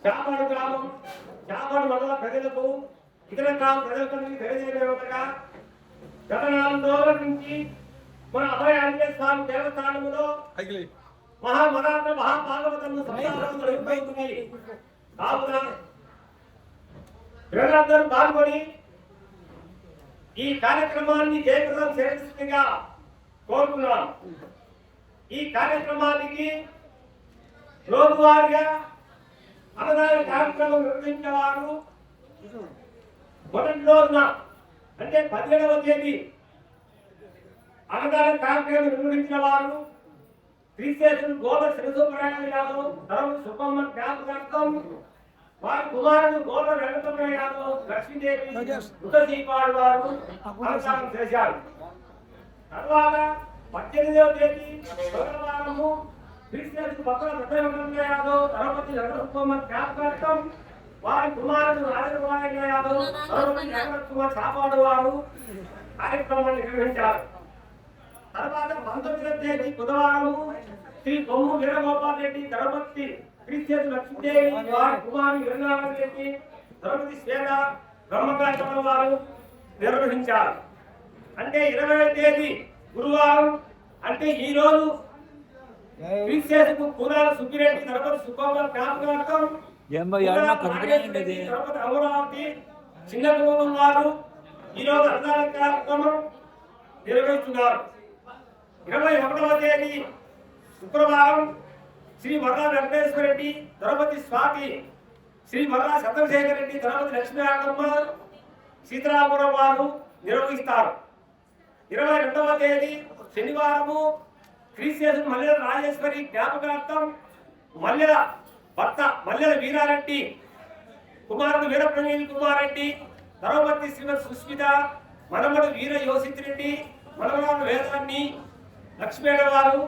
చాపాడు గ్రామం చాపాడు మండల ప్రజలకు ఇతర గ్రామ ప్రజలకు తెలియజేయగా గత 4 రోజుల నుంచి మన అభయ ఆంజనేయ స్వామి దేవస్థానములో మహామరాత్ర మహాభాగవతము సంస్థాపన కావున ప్రజలందరూ పాల్గొని ఈ కార్యక్రమాన్ని జయప్రదం చేస్తుందిగా కోరుతున్నాం. ఈ కార్యక్రమానికి రోజువారీగా అన్నదాన కార్యక్రమం నిర్వహించేవారు మొదటి రోజున అంటే 17వ తేదీ అన్నదాన కార్యక్రమం నిర్వహించిన వారు శ్రీశేషులు గోడ శ్రీసుబ్రహ్మణ్య యాదవ్ ధర్మ సుబ్బమ్మ జ్ఞాపకార్థం వారి కుమారుడు గోడ వెంకటరమణ యాదవ్ లక్ష్మీదేవి మృతదీపాడు వారు అన్నదానం చేశారు. తర్వాత 18వ తేదీ మంగళవారము శ్రీశేషులు పక్కన వెంకటరమణ యాదవ్ ధర్మపతి వెంకటసుబ్బమ్మ జ్ఞాపకార్థం వారి కుమారుడు రాజకుమార యాదవ్ ధర్మపతి వెంకటకుమార్ కాపాడు వారు కార్యక్రమాన్ని నిర్వహించారు. తర్వాత 19వ తేదీ బుధవారము శ్రీ బొమ్ము వీరగోపాల్ రెడ్డి ధర్మపతి శ్రీశేషు లక్ష్మీదేవి వారి కుమారుడు వీరనారాయణ రెడ్డి ధర్మపతి శ్వేత బ్రహ్మకాండ వారు నిర్వహించారు. అంటే 20వ తేదీ గురువారం అంటే ఈ రోజు శ్రీశేషకు కూరాల సుబ్బిరెడ్డి ధర్మపతి సుబ్బమ్మ జ్ఞాపకార్థం అమరావతి చిన్న కుటుంబం వారు ఈరోజు అన్నదాన కార్యక్రమం నిర్వహిస్తున్నారు. 21వ తేదీ శుక్రవారం శ్రీ మర్రా వెంకటేశ్వర రెడ్డి ధర్మపతి స్వాతి శ్రీ మర్రా చంద్రశేఖర రెడ్డి ధర్మపతి లక్ష్మీనారాయణమ్మ సీతారామపురం వారు నిర్వహిస్తారు. 22వ తేదీ శనివారము శ్రీశేషు మల్లెల రాజేశ్వరి జ్ఞాపకార్థం మల్లెల భర్త మల్లెల వీరారెడ్డి కుమారుడు వీరప్రవీణ్ కుమార్ రెడ్డి ధర్మపతి శ్రీమతి సుస్మిత మనమడు వీర యోసిత్ రెడ్డి మనమడు వేదాన్ని లక్ష్మీడ వారు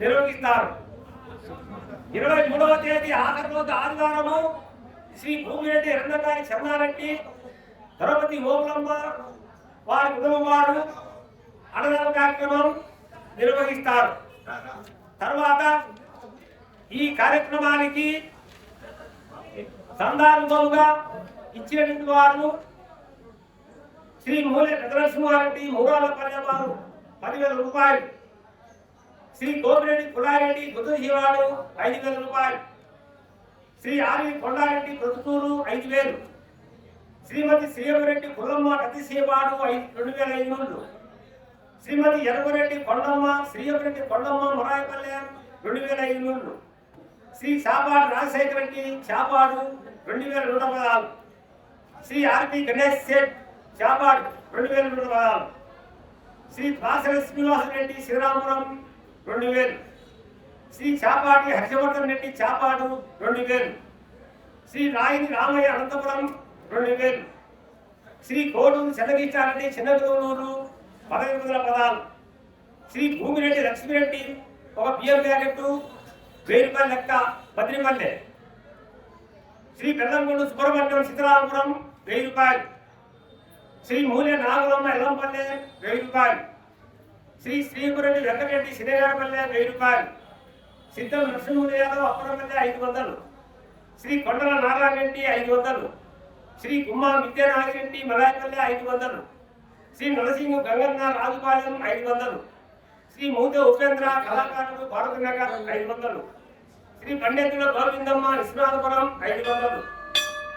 నిర్వహిస్తారు. 23వ తేదీ ఆఖరి రోజు ఆదివారము శ్రీ భూమిరెడ్డి రెండకారి చెన్నారెడ్డి ధర్మపతి ఓపులమ్మ వారి కుటుంబం వారు అన్నదాన కార్యక్రమం నిర్వహిస్తారు. తర్వాత ఈ కార్యక్రమానికి సందర్భంగా ఇచ్చినటువంటి వారు శ్రీ మూలె పెదనరసింహారెడ్డి మూరాలపల్లె వారు 10,000 రూపాయలు, శ్రీ గోపిరెడ్డి పుల్లారెడ్డి గుద్దశివాడు 5,000 రూపాయలు, శ్రీ ఆర్వి కొండారెడ్డి ప్రొద్దుటూరు 5,000, శ్రీమతి శ్రీయమరెడ్డి పుల్లమ్మ కతిశీవాడు 2,500, శ్రీమతి ఎర్రవరెడ్డి కొండమ్మ శ్రీయమరెడ్డి కొండమ్మ మొరాయపల్లె 2,500, శ్రీ చాపాడు రాజశేఖర రెడ్డి చాపాడు 2,216, శ్రీ ఆర్పి గణేష్ సేట్ చాపాడు 2,216, శ్రీ భాసర శ్రీనివాస రెడ్డి శ్రీరామపురం 2,000, శ్రీ చాపాటి హర్షవర్ధన్ రెడ్డి చాపాడు 2,000, శ్రీ రాయిని రామయ్య అనంతపురం 2,000, శ్రీ కోడూరు చంద్రకృష్ణారెడ్డి చిన్నగూడూరు 1,500 పదాలు, శ్రీ భూమిరెడ్డి లక్ష్మీరెడ్డి ఒక బియ్యం ప్యాకెట్టు 1000 రూపాయల లెక్క బద్రిపల్లె, శ్రీ బెల్లంకొండ సుబ్రహ్మణ్యం సీతారామపురం 1000 రూపాయలు, శ్రీ మూలె నాగులమ్మ ఎల్లంపల్లె 1000 రూపాయలు, శ్రీ శ్రీపురెడ్డి వెంకటరెడ్డి సినేగారపల్లె 1000 రూపాయలు, సిద్ధం నరసింహుడు యాదవ్ అప్పరపల్లె 500, శ్రీ కొండల నారాయణ రెడ్డి 500, శ్రీ గుమ్మా విద్యానాగిరెడ్డి మలాయపల్లె 500, శ్రీ నరసింహ గంగన్న రాజుపాలెం 500, శ్రీ మూత ఉపేంద్ర కళాకారుడు భారతనగర్ 500, శ్రీ పండితుల గోవిందమ్మ విశ్వనాథపురం 500,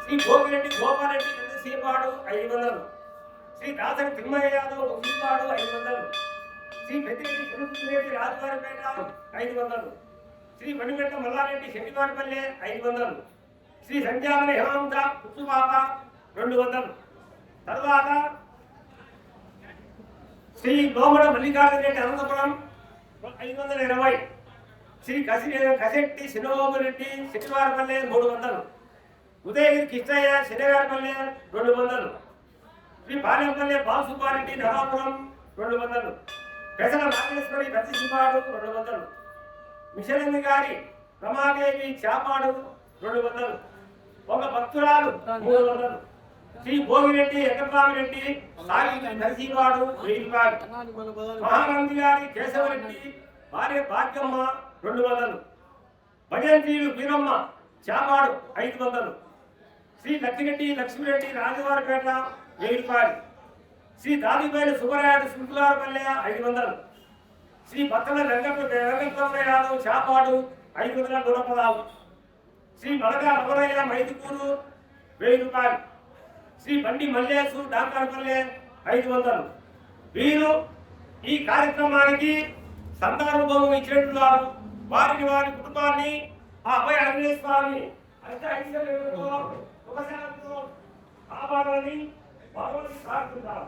శ్రీ గోపిరెడ్డి గోపారెడ్డి సీపాడు 500, శ్రీ దాసరి తిమ్మయ్య యాదవ్ సీపాడు 500, శ్రీ పెద్దిరెడ్డి తిరుపతిరెడ్డి రాజువారిపేట 500, శ్రీ మణిపెట్ట మల్లారెడ్డి శెట్టివారిపల్లె 500, శ్రీ సంజామని హేమంత పుట్టుబాబ 200. తర్వాత శ్రీ లోమడ మల్లికార్జున రెడ్డి అనంతపురం 520, శ్రీ కసెట్టి శినోబరెడ్డి శెట్టివారిపల్లె 300, ఉదయగిరి కృష్ణయ్య శనివారిపల్లె 200, శ్రీ బాలెంపల్లె బాలసుబ్బారెడ్డి నవాపురం 200, పెసల నాగేశ్వరి ప్రతిశివాడు 200, మిషనంగి గారి రమాదేవి చాపాడు 200, ఒక భక్తురాలు 300, శ్రీ భోగిరెడ్డి వెంకటరామిరెడ్డి నరసింహాడు 1000 రూపాయలు, మహానంది గారి కేశవరెడ్డి భార్య భాగ్యమ్మ 200, భజంత్రీలు వీరమ్మ చాపాడు 500. శ్రీ లక్కిరెడ్డి లక్ష్మీరెడ్డి రాజవారిపేట 1000 రూపాయలు. శ్రీ దాదిపల్లి సుబ్బరాయుడు శృంకులారపల్లె 500. శ్రీ బత్తల వెంకటరమణ యాదవ్ చాపాడు 516. శ్రీ మడగా రమణయ్య మైదుకూరు 1000 రూపాయలు. శ్రీ బండి మల్లేసు డాక్టర్పల్లె 500. వీరు ఈ కార్యక్రమానికి సంతానోభవం ఇచ్చినట్టు వారి కుటుంబాన్ని ఆ అభయ అగ్నేశ్వరాన్ని కాపాడాలని భగవంతుని ప్రార్థిస్తారు.